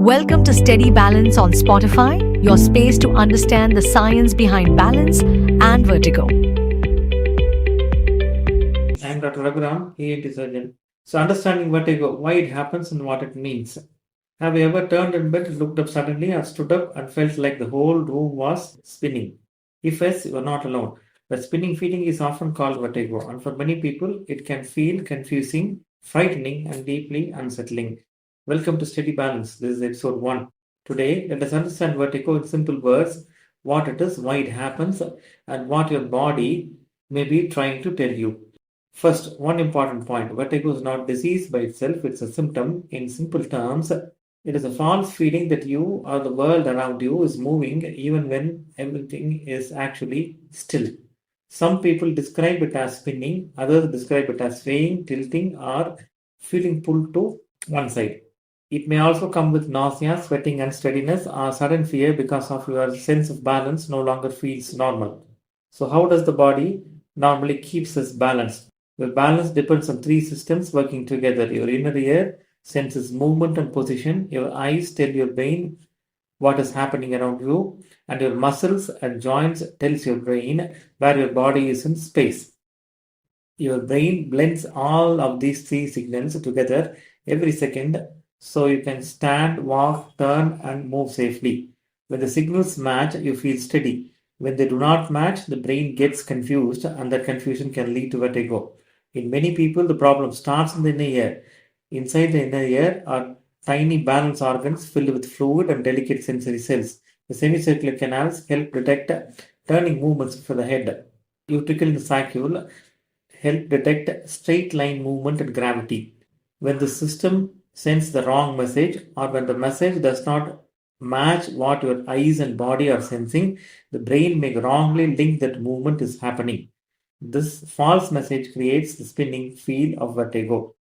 Welcome to Steady Balance on Spotify, your space to understand the science behind balance and vertigo. I'm Dr. Raghuram, ENT surgeon. So, understanding vertigo, why it happens and what it means. Have you ever turned in bed, looked up suddenly, or stood up and felt like the whole room was spinning? If yes, you are not alone. The spinning feeling is often called vertigo, and for many people, it can feel confusing, frightening, and deeply unsettling. Welcome to Steady Balance. This is episode 1. Today, let us understand vertigo in simple words, what it is, why it happens, and what your body may be trying to tell you. First, one important point: vertigo is not disease by itself, it's a symptom. In simple terms, it is a false feeling that you or the world around you is moving even when everything is actually still. Some people describe it as spinning, others describe it as swaying, tilting, or feeling pulled to one side. It may also come with nausea, sweating, unsteadiness, or sudden fear because of your sense of balance no longer feels normal. So, how does the body normally keeps us balanced? Your balance depends on three systems working together. Your inner ear senses movement and position. Your eyes tell your brain what is happening around you, and your muscles and joints tells your brain where your body is in space. Your brain blends all of these three signals together every second so you can stand, walk, turn, and move safely. When the signals match, you feel steady. When they do not match, the brain gets confused, and that confusion can lead to vertigo. In many people, the problem starts in the inner ear. Inside the inner ear are tiny balance organs filled with fluid and delicate sensory cells. The semicircular canals help detect turning movements for the head. Utricle and saccule help detect straight line movement and gravity. When the system sends the wrong message or when the message does not match what your eyes and body are sensing, the brain may wrongly link that movement is happening. This false message creates the spinning feel of vertigo.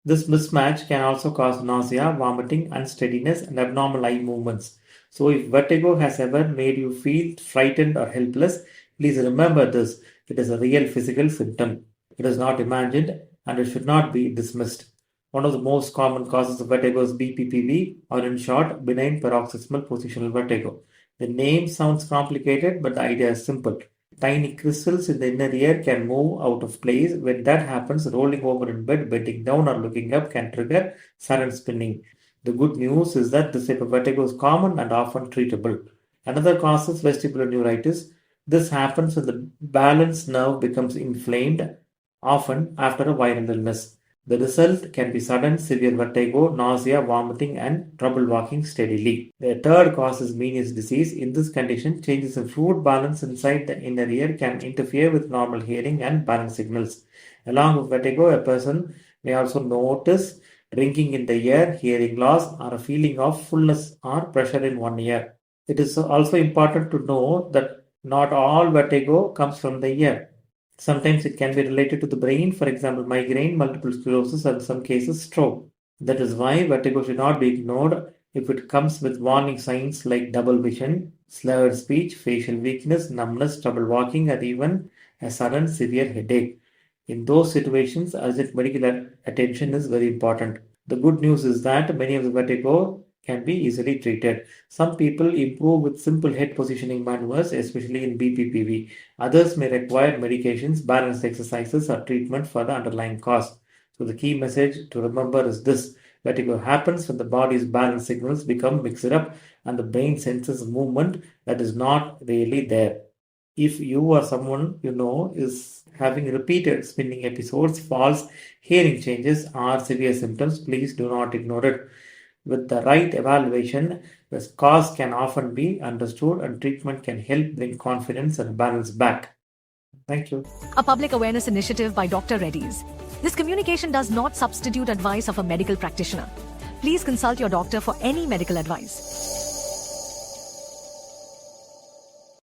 This mismatch can also cause nausea, vomiting, unsteadiness, and abnormal eye movements. So, if vertigo has ever made you feel frightened or helpless, please remember this: it is a real physical symptom. It is not imagined and it should not be dismissed. One of the most common causes of vertigo is BPPV, or in short, benign paroxysmal positional vertigo. The name sounds complicated, but the idea is simple. Tiny crystals in the inner ear can move out of place. When that happens, rolling over in bed, bending down, or looking up can trigger sudden spinning. The good news is that this type of vertigo is common and often treatable. Another cause is vestibular neuritis. This happens when the balance nerve becomes inflamed, often after a viral illness. The result can be sudden severe vertigo, nausea, vomiting, and trouble walking steadily. The third cause is Meniere's disease. In this condition, changes in fluid balance inside the inner ear can interfere with normal hearing and balance signals. Along with vertigo, a person may also notice ringing in the ear, hearing loss, or a feeling of fullness or pressure in one ear. It is also important to know that not all vertigo comes from the ear. Sometimes it can be related to the brain, for example, migraine, multiple sclerosis, and in some cases, stroke. That is why vertigo should not be ignored if it comes with warning signs like double vision, slurred speech, facial weakness, numbness, trouble walking, or even a sudden severe headache. In those situations, urgent medical attention is very important. The good news is that many of the vertigo can be easily treated. Some people improve with simple head positioning maneuvers, especially in BPPV. Others may require medications, balanced exercises, or treatment for the underlying cause. So, the key message to remember is this: vertigo happens when the body's balance signals become mixed up and the brain senses movement that is not really there. If you or someone you know is having repeated spinning episodes, false hearing changes, or severe symptoms, please do not ignore it. With the right evaluation, the cause can often be understood and treatment can help bring confidence and balance back. Thank you. A public awareness initiative by Dr. Reddy's. This communication does not substitute advice of a medical practitioner. Please consult your doctor for any medical advice.